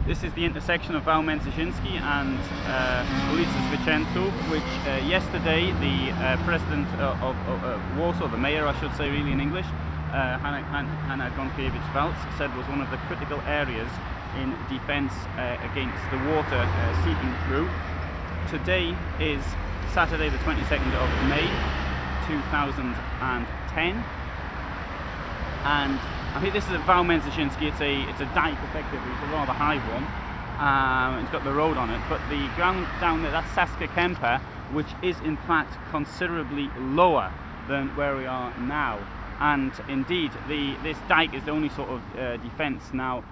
This is the intersection of Zwycięzców and ulica Zwycięzców, which yesterday the president of Warsaw, the mayor I should say really in English, Hanna Gronkiewicz-Waltz, said was one of the critical areas in defence against the water seeping through. Today is Saturday the 22nd of May 2010, and I think this is a Zwycięzców. It's a dike effectively, it's a rather high one. It's got the road on it, but the ground down there, that's Saska Kemper, which is in fact considerably lower than where we are now. And indeed, this dike is the only sort of defence now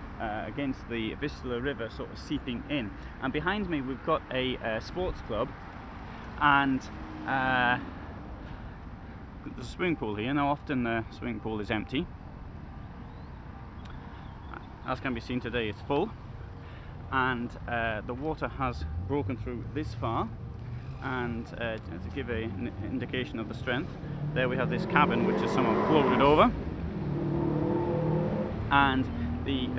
against the Vistula River sort of seeping in. And behind me we've got a sports club, and there's a swimming pool here. Now often the swimming pool is empty. As can be seen today, it's full, and the water has broken through this far. And to give an indication of the strength, there we have this cabin which is somehow floated over, and the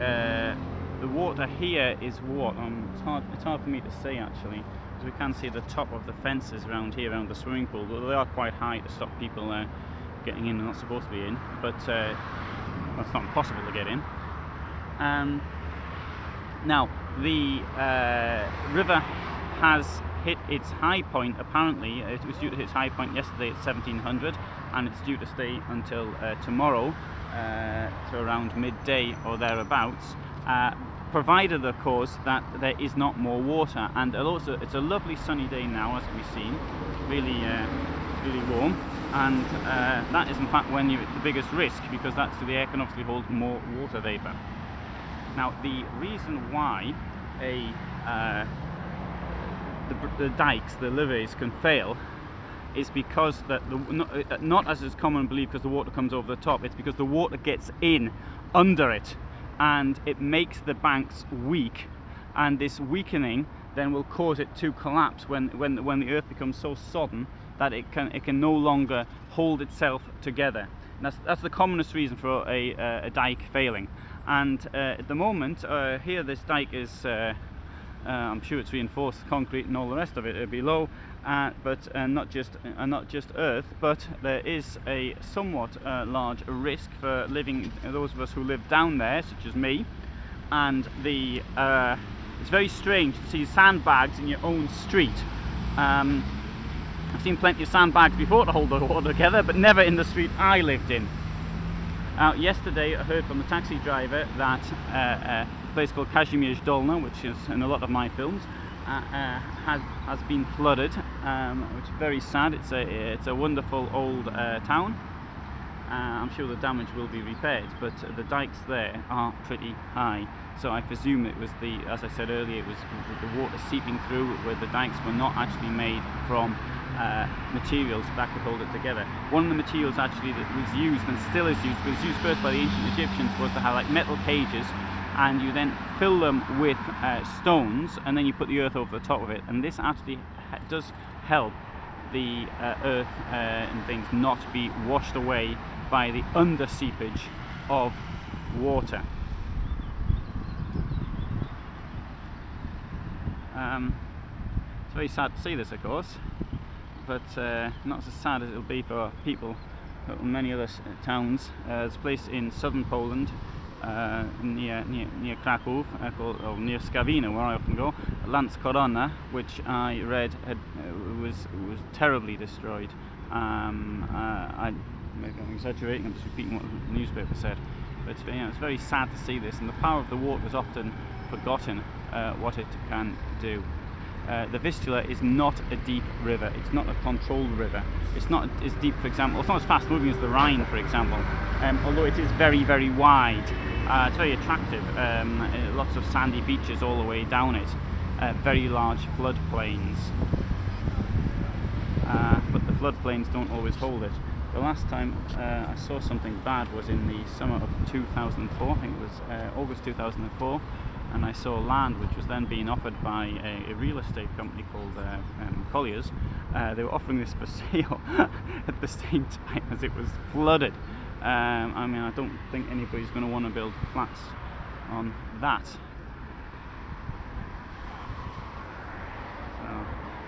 water here is what? It's hard for me to say actually, because we can see the top of the fences around here, around the swimming pool. But they are quite high to stop people getting in and not supposed to be in, but it's not impossible to get in. Now the river has hit its high point. Apparently it was due to hit its high point yesterday at 1700, and it's due to stay until tomorrow to around midday or thereabouts, provided of course that there is not more water. And also it's a lovely sunny day now, as we've seen, really warm, and that is in fact when you're at the biggest risk, because that's the air can obviously hold more water vapour. Now the reason why the dikes, the levees, can fail is because not as is common belief, because the water comes over the top. It's because the water gets in under it, and it makes the banks weak, and this weakening then will cause it to collapse when the earth becomes so sodden that it can no longer hold itself together. And that's the commonest reason for a dike failing. And at the moment here, this dike is I'm sure it's reinforced concrete and all the rest of it below, but not just earth, but there is a somewhat large risk for those of us who live down there, such as me. And it's very strange to see sandbags in your own street. I've seen plenty of sandbags before to hold the water together, but never in the street I lived in. Yesterday I heard from the taxi driver that a place called Kazimierz Dolna, which is in a lot of my films, has been flooded, which is very sad. It's a wonderful old town. I'm sure the damage will be repaired, but the dikes there are pretty high. So I presume it was as I said earlier, it was the water seeping through, where the dikes were not actually made from materials that could hold it together. One of the materials actually that was used and still is used, was used first by the ancient Egyptians, was to have like metal cages, and you then fill them with stones, and then you put the earth over the top of it. And this actually does help the earth and things not be washed away by the under seepage of water. It's very sad to see this, of course, but not so sad as it'll be for people in many other towns. There's a place in southern Poland, near Kraków, or near Skawina, where I often go, Lance Korona, which I read was terribly destroyed. Maybe I'm exaggerating, I'm just repeating what the newspaper said, but it's very sad to see this, and the power of the water is often forgotten, what it can do. The Vistula is not a deep river, it's not a controlled river, it's not as deep, for example, it's not as fast moving as the Rhine, for example, although it is very, very wide. It's very attractive, lots of sandy beaches all the way down it, very large floodplains, but the floodplains don't always hold it. The last time I saw something bad was in the summer of 2004, I think it was August 2004, and I saw land which was then being offered by a real estate company called Colliers. They were offering this for sale at the same time as it was flooded. I mean, I don't think anybody's going to want to build flats on that.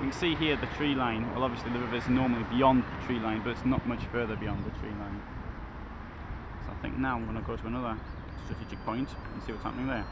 We can see here the tree line. Well, obviously the river is normally beyond the tree line, but it's not much further beyond the tree line. So I think now I'm going to go to another strategic point and see what's happening there.